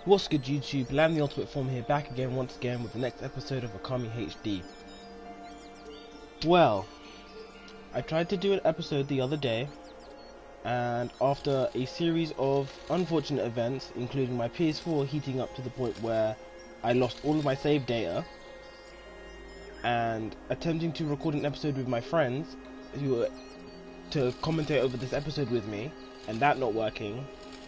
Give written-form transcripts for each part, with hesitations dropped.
What's good YouTube, Lan the Ultimate Form here, back again once again with the next episode of Okami HD. Well, I tried to do an episode the other day, and after a series of unfortunate events, including my PS4 heating up to the point where I lost all of my save data, and attempting to record an episode with my friends who were to commentate over this episode with me, and that not working.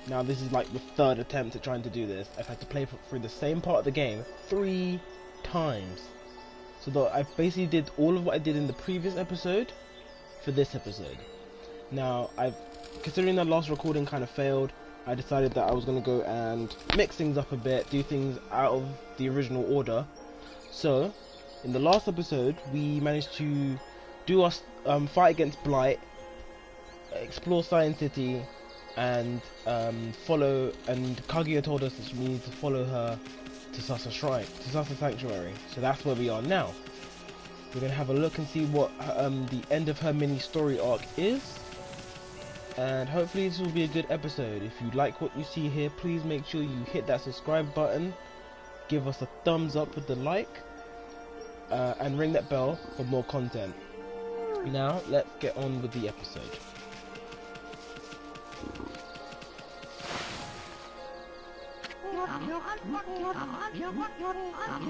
Now this is like the third attempt at trying to do this. I've had to play through the same part of the game 3 times. So that I basically did all of what I did in the previous episode for this episode. Now, considering that last recording kind of failed, I decided that I was going to go and mix things up a bit, do things out of the original order. So, in the last episode, we managed to do our fight against Blight, explore Science City, and follow, and Kaguya told us that we need to follow her to Sasa Shrine, to Sasa Sanctuary. So that's where we are now. We're gonna have a look and see what the end of her mini story arc is, and hopefully this will be a good episode. If you like what you see here, please make sure you hit that subscribe button, give us a thumbs up with the like, and ring that bell for more content. Now let's get on with the episode.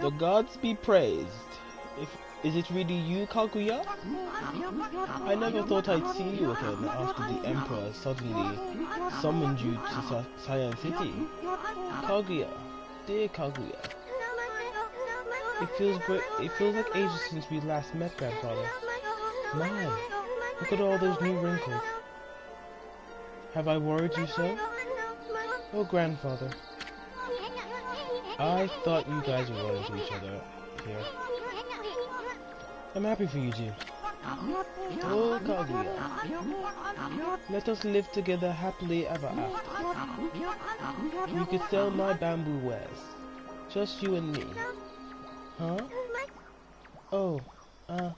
The gods be praised. Is it really you, Kaguya? I never thought I'd see you again after the Emperor suddenly summoned you to Science City. Kaguya, dear Kaguya. It feels like ages since we last met, grandfather. My, look at all those new wrinkles. Have I worried you so? Oh, grandfather. I thought you guys were running to each other here. I'm happy for you two. Oh, Kaguya. Let us live together happily ever after. You could sell my bamboo wares. Just you and me. Huh? Oh, huh?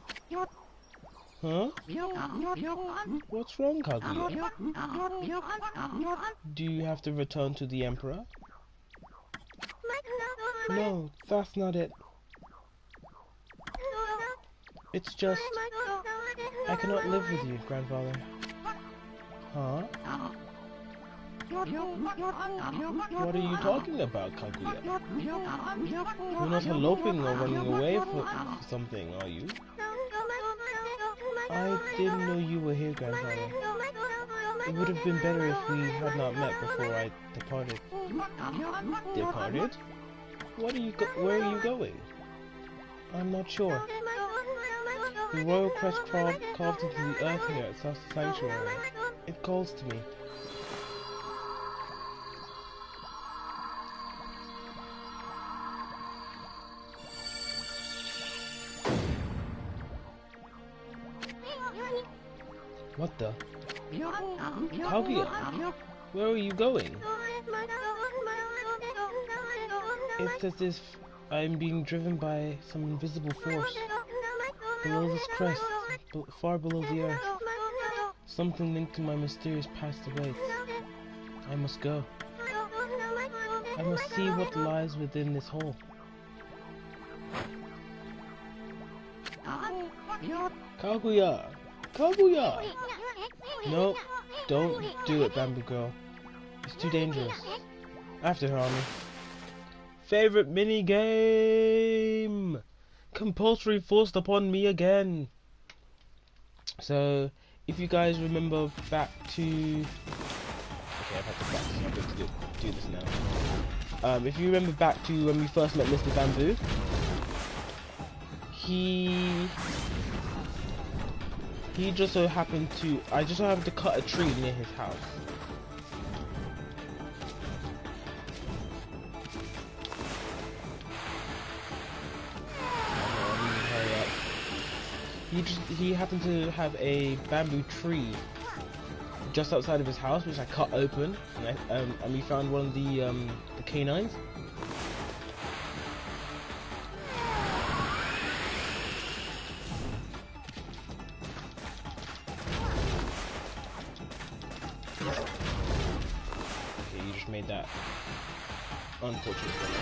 What's wrong, Kaguya? Do you have to return to the Emperor? No, that's not it. It's just, I cannot live with you, grandfather. Huh? What are you talking about, Kaguya? You're not eloping or running away for something, are you? I didn't know you were here, grandfather. It would have been better if we had not met before I departed. Departed? Where are you going? I'm not sure. The royal crest carved into the earth here at Sasa Sanctuary. It calls to me. What the? Kaguya, where are you going? It's as if I'm being driven by some invisible force. Below this crest, far below the earth, something linked to my mysterious past awaits. I must go. I must see what lies within this hole. Kaguya! Kaguya! No, don't do it, Bamboo Girl. It's too dangerous. After her, Army. Favorite mini game! Compulsory forced upon me again. So, if you guys remember back to... Okay, I've had to practice a bit to do this now. If you remember back to when we first met Mr. Bamboo, he just so happened to... I just so happened to cut a tree near his house. He happened to have a bamboo tree just outside of his house, which I cut open, and we found one of the canines. Okay, you just made that unfortunate for me.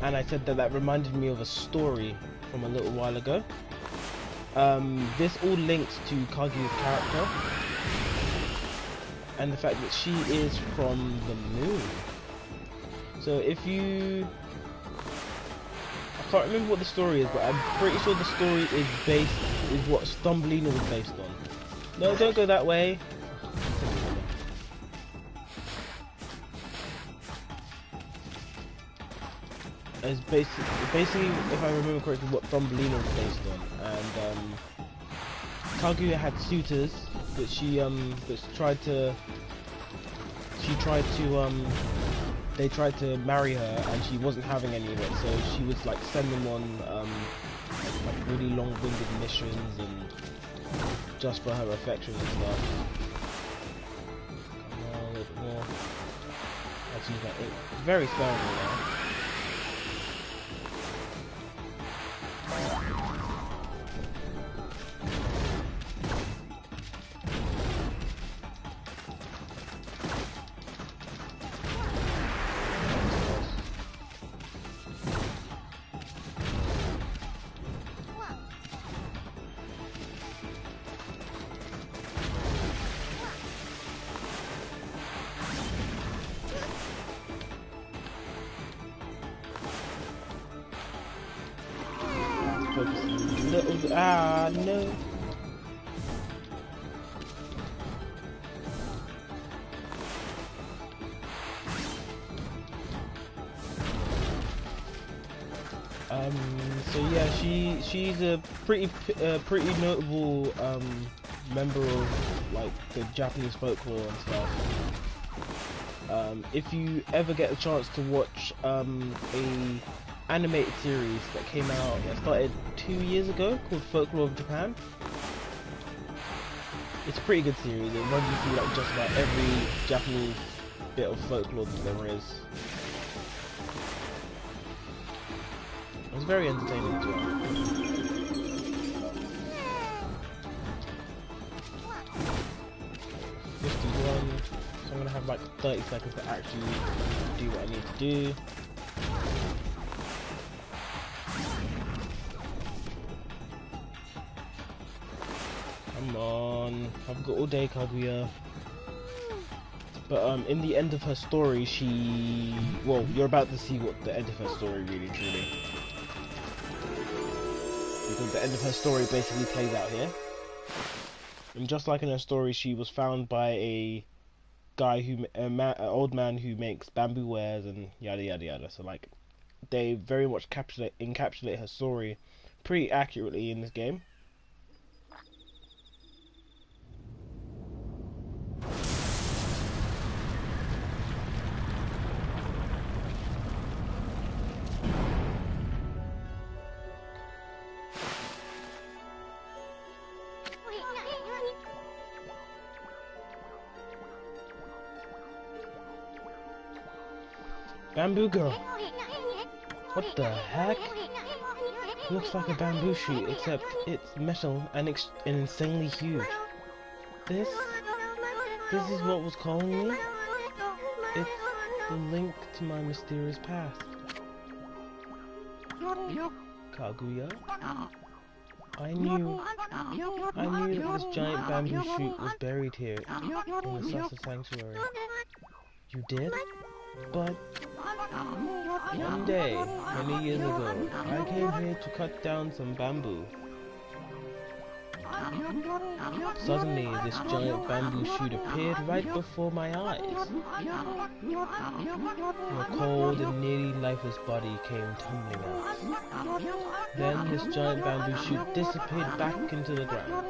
And I said that reminded me of a story from a little while ago. This all links to Kaguya's character and the fact that she is from the moon. So if you... I can't remember what the story is, but I'm pretty sure the story is what Thumbelina was based on. No, don't go that way. It's basically, if I remember correctly, what Thumbelina was based on. And Kaguya had suitors, but they tried to marry her, and she wasn't having any of it. So she was like send them on like really long-winded missions, and just for her affection and stuff. Come on, a little bit more. That's very sparingly now. No. So yeah, she's a pretty notable member of like the Japanese folklore and stuff. If you ever get a chance to watch a animated series that came out that started 2 years ago called Folklore of Japan. It's a pretty good series. It runs you through like just about every Japanese bit of folklore that there is. It was very entertaining as well. 51. So I'm gonna have like 30 seconds to actually do what I need to do. Come on, I've got all day, Kaguya. But in the end of her story, well, you're about to see what the end of her story really truly. Because the end of her story basically plays out here. And just like in her story, she was found by a guy an old man who makes bamboo wares and yada yada yada. So like, they very much encapsulate her story pretty accurately in this game. Bamboo girl. What the heck? Looks like a bamboo sheet, except it's metal and insanely huge. This is what was calling me? It's the link to my mysterious past. Kaguya? I knew that this giant bamboo shoot was buried here in the Sasa Sanctuary. You did? But one day, many years ago, I came here to cut down some bamboo. Suddenly, this giant bamboo shoot appeared right before my eyes. Your cold and nearly lifeless body came tumbling out. Then this giant bamboo shoot disappeared back into the ground.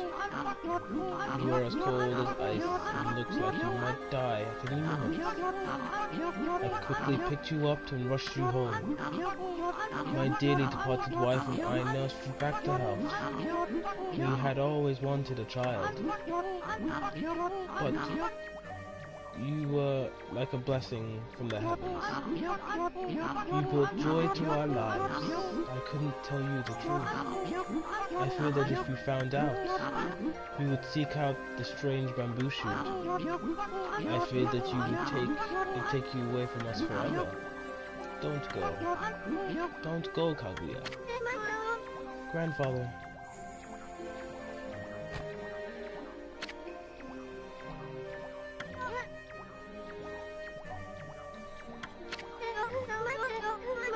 You are as cold as ice and looks like you might die at any moment. I quickly picked you up and rushed you home. My dearly departed wife and I nursed you back to health. We had always wanted a child. You were like a blessing from the heavens. You brought joy to our lives. I couldn't tell you the truth. I feared that if we found out, we would seek out the strange bamboo shoot. I feared that you would take you away from us forever. Don't go. Don't go, Kaguya. Grandfather.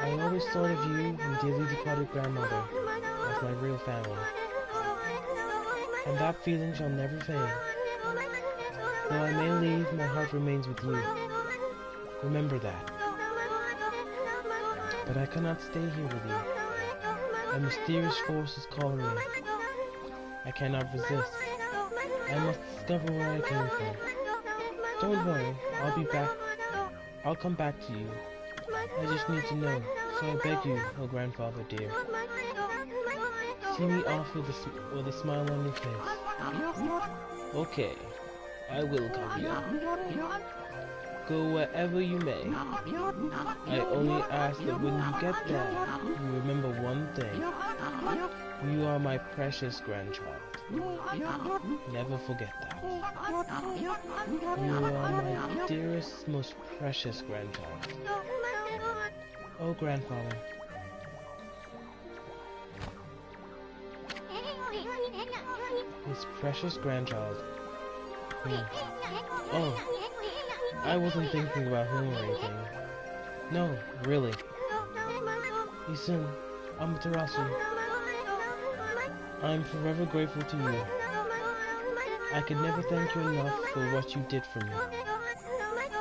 I always thought of you and dearly departed grandmother as my real family. And that feeling shall never fade. Though I may leave, my heart remains with you. Remember that. But I cannot stay here with you. A mysterious force is calling me. I cannot resist. I must discover where I came from. Don't worry, I'll be back. I'll come back to you. I just need to know, so I beg you, oh grandfather dear. See me off with a smile on your face. Okay, I will, Kaguya. Go wherever you may. I only ask that when you get there, you remember one thing. You are my precious grandchild. Never forget that. You are my dearest, most precious grandchild. Oh, grandfather. His precious grandchild. Oh, I wasn't thinking about him or anything. No, really. Isun, Amaterasu. I'm forever grateful to you. I could never thank you enough for what you did for me.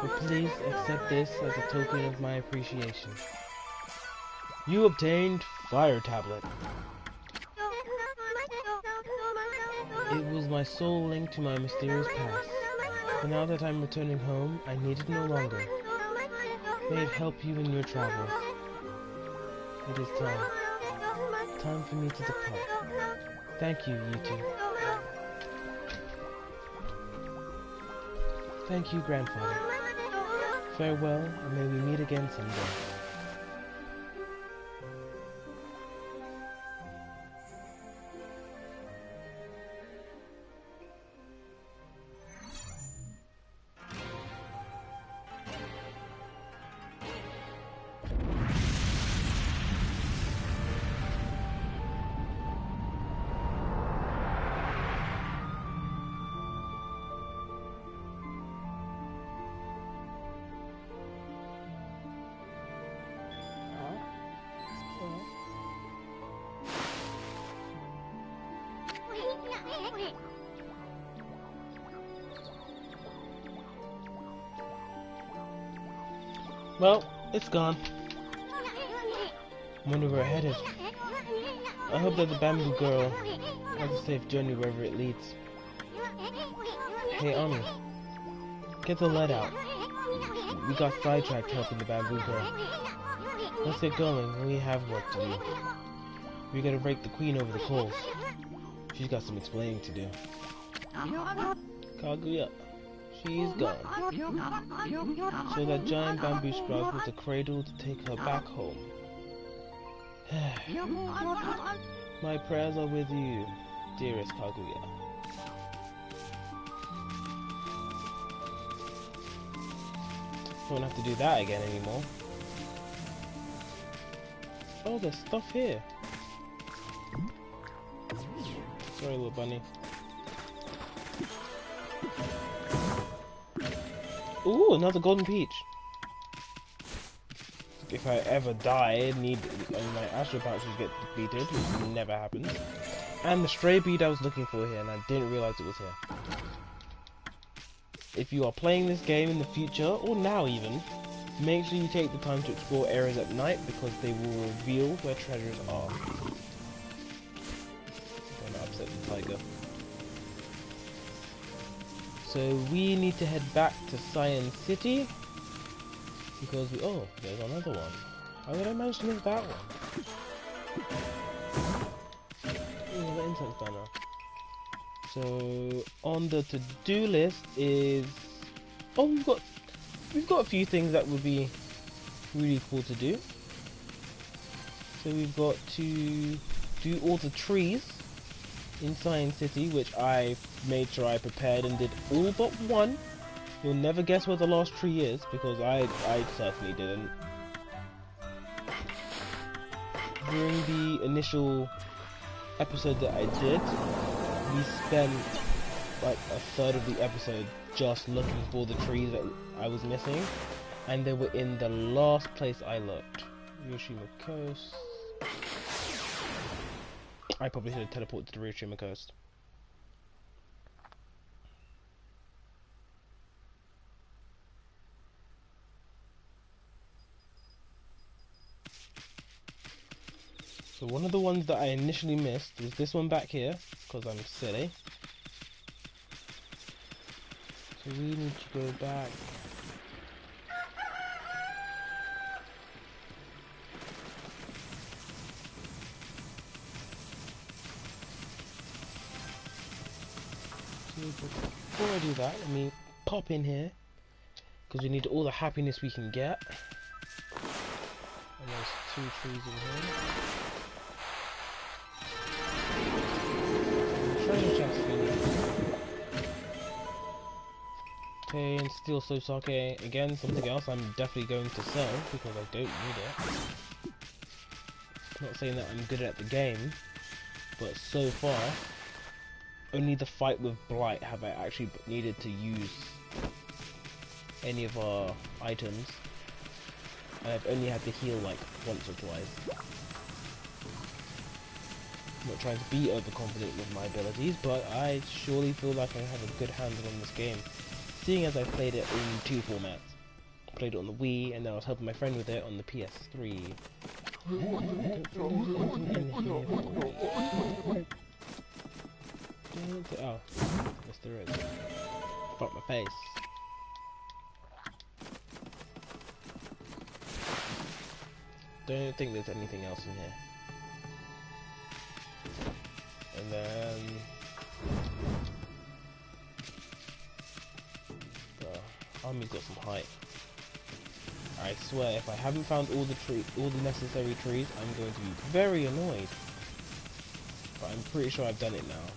But please accept this as a token of my appreciation. You obtained Fire Tablet. It was my sole link to my mysterious past. But now that I'm returning home, I need it no longer. May it help you in your travels. It is time. Time for me to depart. Thank you, you two. Thank you, grandfather. Farewell, and may we meet again someday. Well, it's gone. I wonder where we're headed. I hope that the bamboo girl has a safe journey wherever it leads. Hey, Ami. Get the lead out. We got sidetracked helping the bamboo girl. Let's get going. We have work to do. We gotta rake the queen over the coals. She's got some explaining to do. Kaguya. She's gone. So that giant bamboo sprout was a cradle to take her back home. My prayers are with you, dearest Kaguya. Don't have to do that again anymore. Oh, there's stuff here. Sorry, little bunny. Ooh, another golden peach. If I ever die, my astral pouches get depleted, which never happens. And the stray bead I was looking for here, and I didn't realize it was here. If you are playing this game in the future, or now even, make sure you take the time to explore areas at night, because they will reveal where treasures are. Don't upset the tiger. So we need to head back to Science City, because oh, there's another one. How did I manage to miss that one? Another incense banner. So on the to-do list is Oh, we've got a few things that would be really cool to do. So we've got to do all the trees in Science City, which I made sure I prepared and did all but one. You'll never guess where the last tree is, because I certainly didn't. During the initial episode that I did, we spent like a third of the episode just looking for the trees that I was missing, and they were in the last place I looked. Hiroshima Coast. I probably should have teleported to the Hiroshima Coast. So one of the ones that I initially missed was this one back here, because I'm silly. So we need to go back. So before I do that, let me pop in here, because we need all the happiness we can get. And there's 2 trees in here. Treasure chest food. Okay, and steel so sake. Again, something else I'm definitely going to sell because I don't need it. Not saying that I'm good at the game, but so far, only the fight with Blight have I actually needed to use any of our items. And I've only had to heal like once or twice. I'm not trying to be overconfident with my abilities, but I surely feel like I have a good handle on this game, seeing as I played it in 2 formats. I played it on the Wii, and then I was helping my friend with it on the PS3. Oh, yes there is. Fuck my face. Don't think there's anything else in here. And then the army's got some height. I swear, if I haven't found all the necessary trees, I'm going to be very annoyed. But I'm pretty sure I've done it now.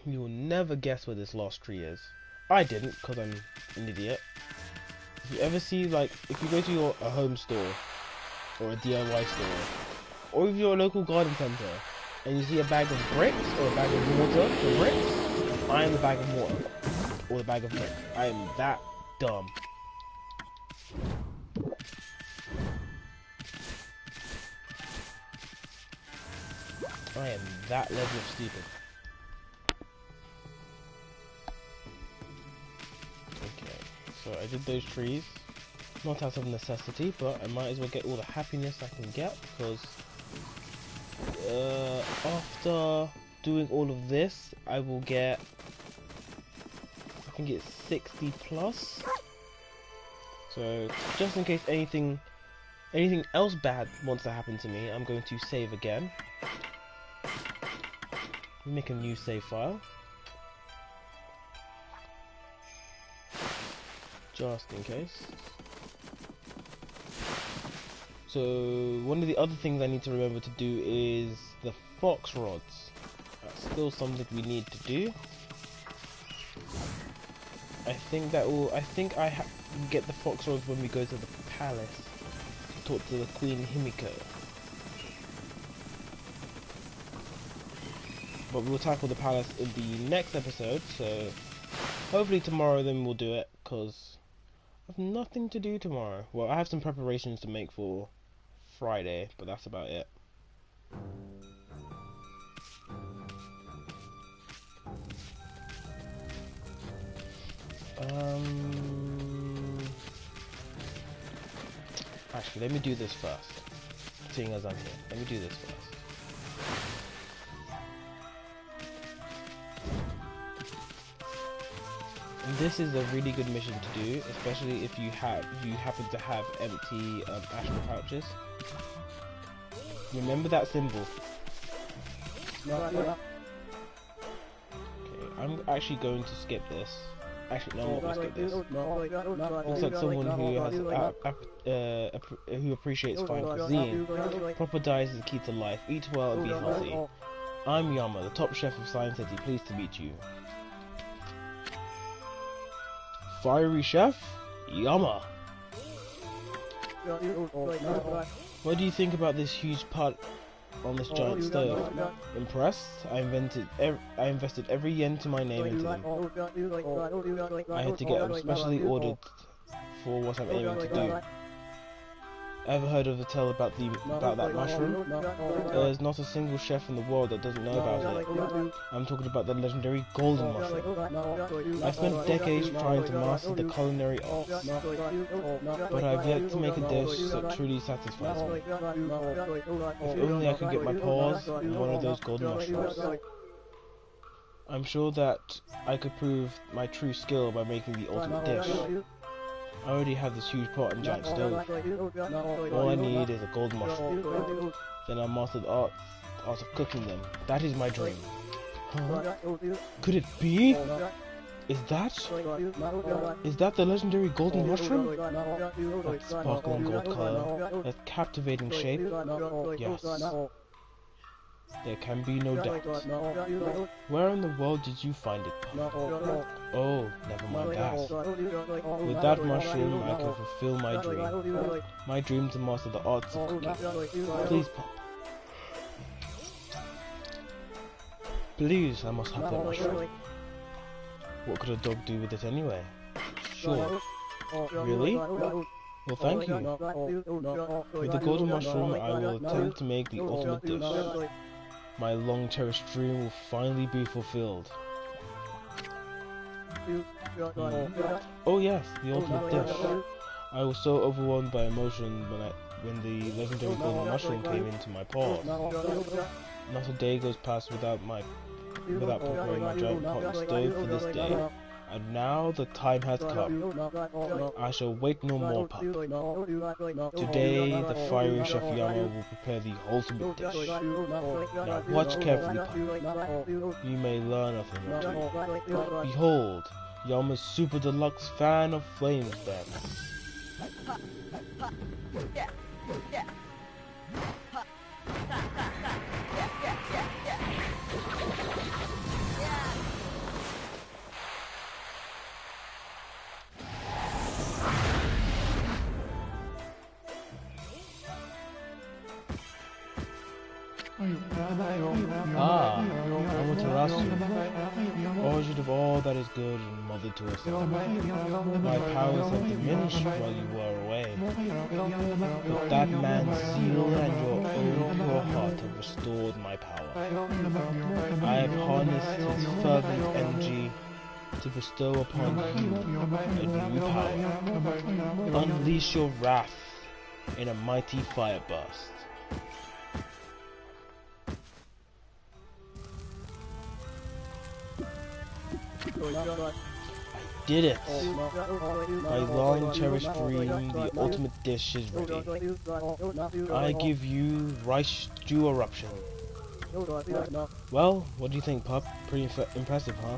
You will never guess where this last tree is. I didn't, because I'm an idiot. If you ever see, like, if you go to a home store or a DIY store, or if you're a local garden center and you see a bag of bricks or a bag of mortar for bricks, I am the bag of mortar or the bag of brick. I am that dumb. I am that level of stupid. Okay, so I did those trees. Not out of necessity, but I might as well get all the happiness I can get, because after doing all of this, I will get, I think it's 60 plus. So just in case anything else bad wants to happen to me, I'm going to save again. Make a new save file, just in case. So one of the other things I need to remember to do is the fox rods. That's still something we need to do. I think I get the fox rods when we go to the palace to talk to the Queen Himiko. But we'll tackle the palace in the next episode, so hopefully tomorrow then we'll do it, because I have nothing to do tomorrow. Well, I have some preparations to make for Friday, but that's about it. Actually, let me do this first. Seeing as I'm here, let me do this first. And this is a really good mission to do, especially if you happen to have empty astral pouches. Remember that symbol. Okay, I'm actually going to skip this. Actually, no, I'm not going to skip this. Looks like someone who has who appreciates fine cuisine. Proper diet is the key to life. Eat well and be healthy. I'm Yama, the top chef of Science City. Pleased to meet you. Fiery chef? Yama. What do you think about this huge pot on this giant stove? Impressed? I invested every yen to my name into them. I had to get them specially ordered for what I'm aiming to do. Ever heard of the tale about that mushroom? There's not a single chef in the world that doesn't know about it. I'm talking about the legendary golden mushroom. I spent decades trying to master the culinary arts, but I've yet to make a dish that truly satisfies me. If only I could get my paws on one of those golden mushrooms. I'm sure that I could prove my true skill by making the ultimate dish. I already have this huge pot and giant stove. All I need is a golden mushroom. Then I'll master the art of cooking them. That is my dream. Huh? Could it be? Is that the legendary golden mushroom? That sparkling gold color, that captivating shape? Yes. There can be no doubt. Where in the world did you find it, Pop? Oh, never mind that. With that mushroom, I can fulfill my dream. My dream to master the arts of cooking. Please, Pop. Please, I must have that mushroom. What could a dog do with it anyway? Sure. Really? Well, thank you. With the golden mushroom, I will attempt to make the ultimate dish. My long-cherished dream will finally be fulfilled. Oh yes, the ultimate dish. I was so overwhelmed by emotion when the legendary golden mushroom came into my paws. Not a day goes past without preparing my giant pot and stove for this day. And now the time has come. I shall wait no more, Pup. Today, the fiery Chef Yama will prepare the ultimate dish. Now watch carefully, Pup. You may learn a thing or two. Behold, Yama's Super Deluxe Fan of Flames dance. Ah, Amaterasu, origin of all that is good and mother to us all. My powers have diminished while you were away, but that man's zeal and your own pure heart have restored my power. I have harnessed his fervent energy to bestow upon you a new power. Unleash your wrath in a mighty fire burst. I did it! My long-cherished dream, the ultimate dish, is ready. I give you rice stew eruption. Well, what do you think, Pup? Pretty impressive, huh?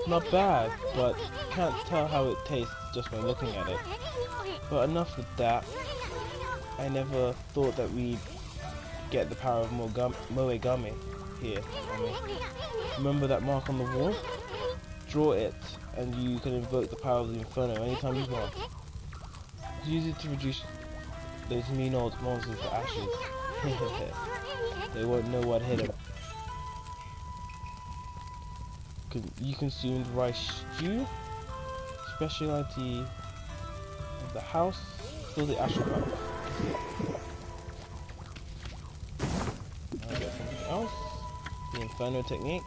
Not bad, but can't tell how it tastes just by looking at it. But enough with that. I never thought that we'd get the power of Moegami here. Remember that mark on the wall? Draw it, and you can invoke the power of the Inferno anytime you want. Use it to reduce those mean old monsters to ashes. They won't know what hit them. You consumed rice stew. Speciality of the house. Fill the astral cup. Else, the Inferno technique.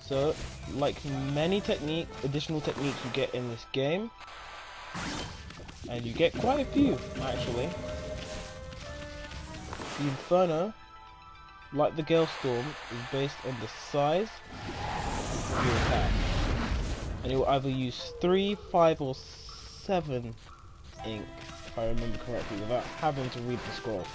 So, like many additional techniques you get in this game, and you get quite a few actually. The Inferno, like the Gale Storm, is based on the size of your attack, and it will either use 3, 5, or 7 ink, if I remember correctly, without having to read the scroll.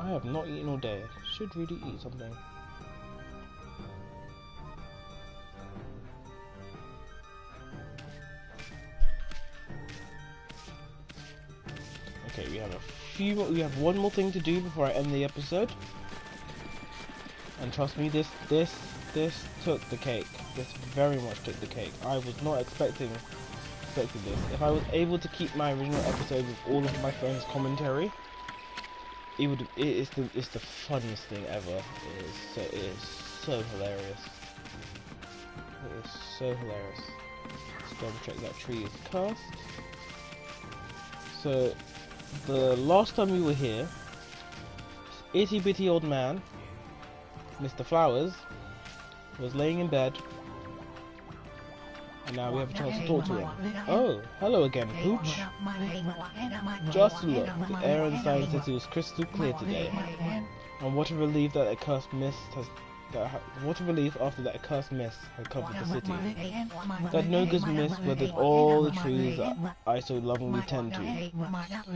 I have not eaten all day. Should really eat something. Okay, we have one more thing to do before I end the episode. And trust me, this took the cake. This very much took the cake. I was not expecting this. If I was able to keep my original episode with all of my friends' commentary, it's the funniest thing ever. It is so hilarious. It is so hilarious. Let's double check that tree is cursed. So the last time we were here, this itty bitty old man, Mr. Flowers, was laying in bed, and now we have a chance to talk to him. Oh, hello again, Pooch. Just look, the air in Science City was crystal clear today, and what a relief that what a relief after that accursed mist had covered the city. That no-good mist weathered all the trees that I so lovingly tend to.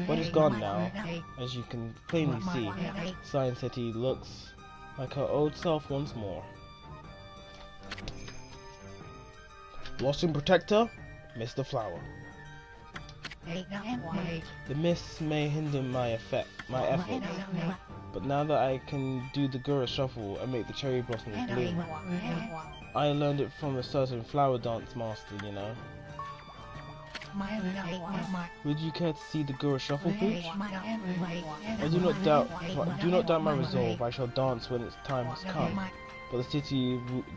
But it's gone now, as you can plainly see. Science City looks like her old self once more. Blossom Protector, Mr. Flower. The mists may hinder my efforts, but now that I can do the Gura Shuffle and make the cherry blossoms bloom, I learned it from a certain flower dance master, you know. Would you care to see the Gura Shuffle, Pooch? I do not doubt my resolve. I shall dance when its time has come. But the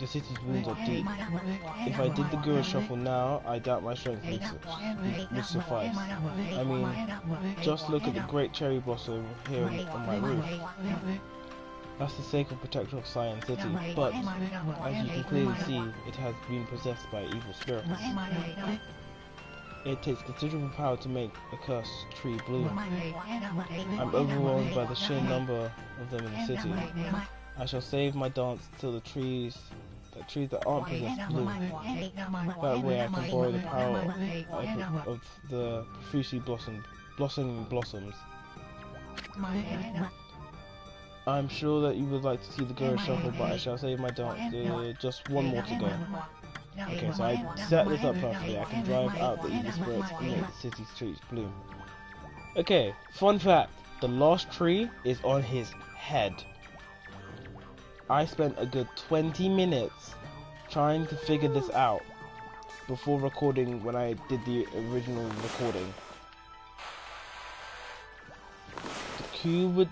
city's wounds are deep. If I did the Gura Shuffle now, I doubt my strength would suffice. I mean, just look at the great cherry blossom here on my roof. That's the sacred protector of Science City, but, as you can clearly see, it has been possessed by evil spirits. It takes considerable power to make a cursed tree bloom. I'm overwhelmed by the sheer number of them in the city. I shall save my dance till the trees that aren't possessed bloom. That way I can borrow the power of the profusely blossoming blossoms. I'm sure that you would like to see the Gura Shuffle, but I shall save my dance. Just one more to go. Okay, so I set this up perfectly. I can drive out the evil spirits and make the city streets bloom. Okay, fun fact. The lost tree is on his head. I spent a good 20 minutes trying to figure this out before recording when I did the original recording. The cube would...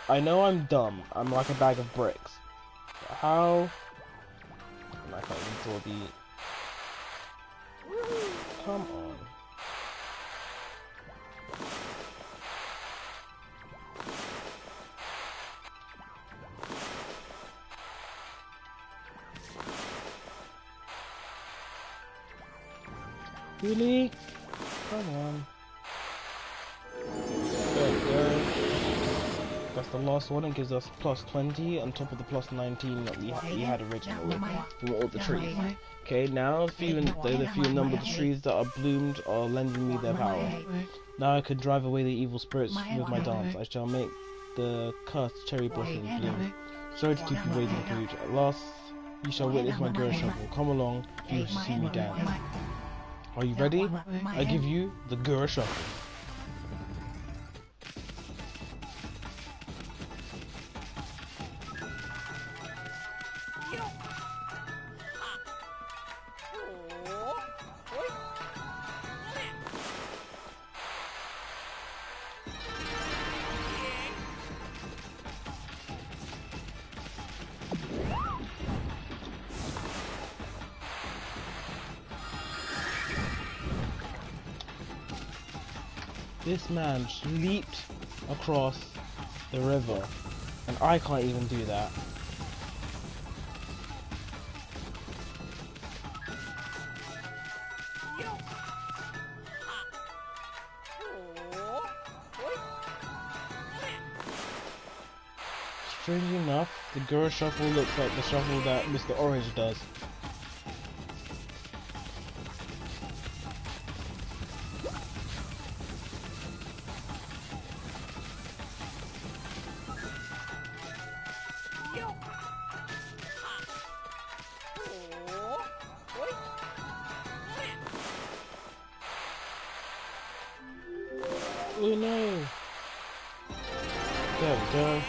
I know I'm dumb. I'm like a bag of bricks. But how... I can't even draw the... Come on. Really? Come on. There we go. That's the last one. It gives us plus 20 on top of the plus 19 that we had originally from all the trees. Okay, now the few number of trees that are bloomed are lending me their power. Now I can drive away the evil spirits with my dance. I shall make the cursed cherry blossoms bloom. Sorry to keep you waiting, Pooch. At last, you shall witness my Gura Shuffle. Come along, you wish to see me dance. Are you ready? I give you the Gura Shuffle. This man leaped across the river, and I can't even do that. Strangely enough, the Gura Shuffle looks like the shuffle that Mr. Orange does. Oh no! There we go.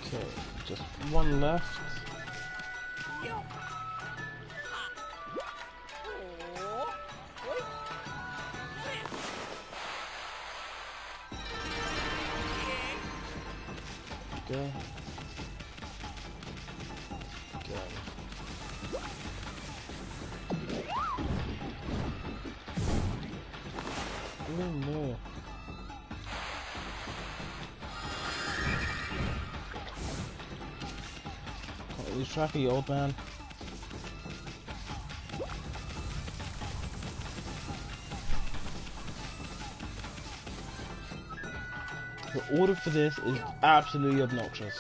Okay, just one left. Go. Go. Oh no. Can't lose track of you, old man. The order for this is absolutely obnoxious.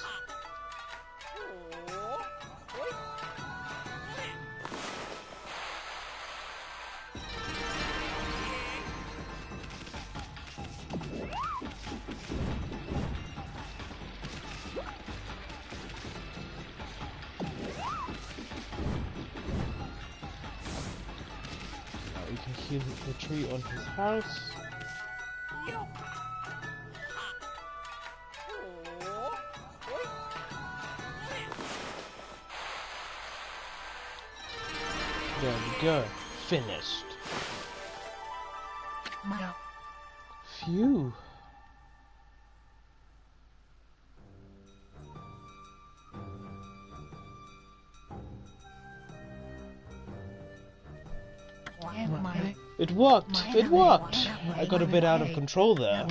Now we can hear the tree on his house. There we go. Finished. Phew. It worked! It worked! I got a bit out of control there.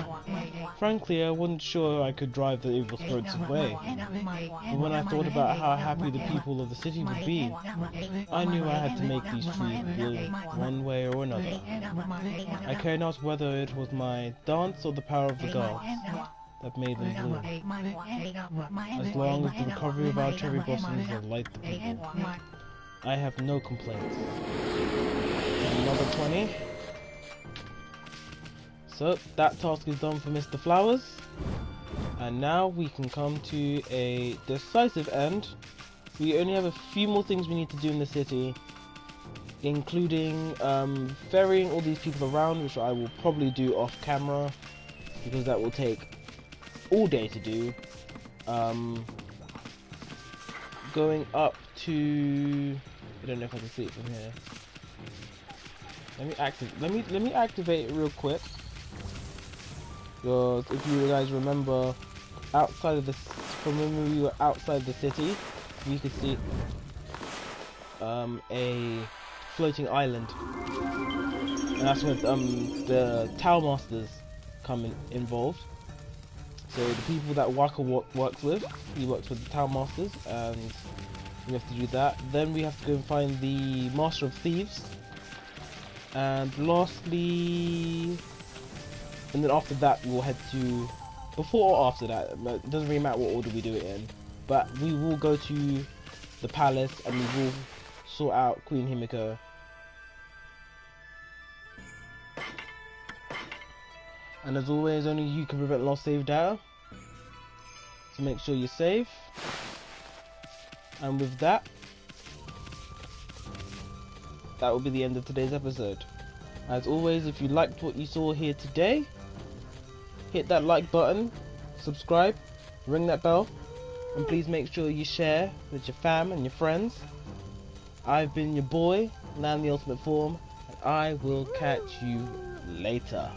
Frankly, I wasn't sure I could drive the evil spirits away. But when I thought about how happy the people of the city would be, I knew I had to make these trees bloom one way or another. I cared not whether it was my dance or the power of the gods that made them bloom. As long as the recovery of our cherry blossoms will light the people, I have no complaints. Another 20. So that task is done for Mr. Flowers, and now we can come to a decisive end. We only have a few more things we need to do in the city, including ferrying all these people around, which I will probably do off camera because that will take all day to do. Going up to, I don't know if I can see it from here. Let me activate it real quick. Because if you guys remember, outside of the, from when we were outside the city, we could see a floating island, and that's when the Tower Masters come involved. So the people that Waka works with, he works with the Tower Masters, and we have to do that. Then we have to go and find the Master of Thieves. And lastly, and then after that we'll head to, before or after that, it doesn't really matter what order we do it in, but we will go to the palace and we will sort out Queen Himiko. And as always, only you can prevent lost save data, so make sure you're safe. And with that, that will be the end of today's episode. As always, if you liked what you saw here today, hit that like button, subscribe, ring that bell, and please make sure you share with your fam and your friends. I've been your boy, Lan the Ultimate Form, and I will catch you later.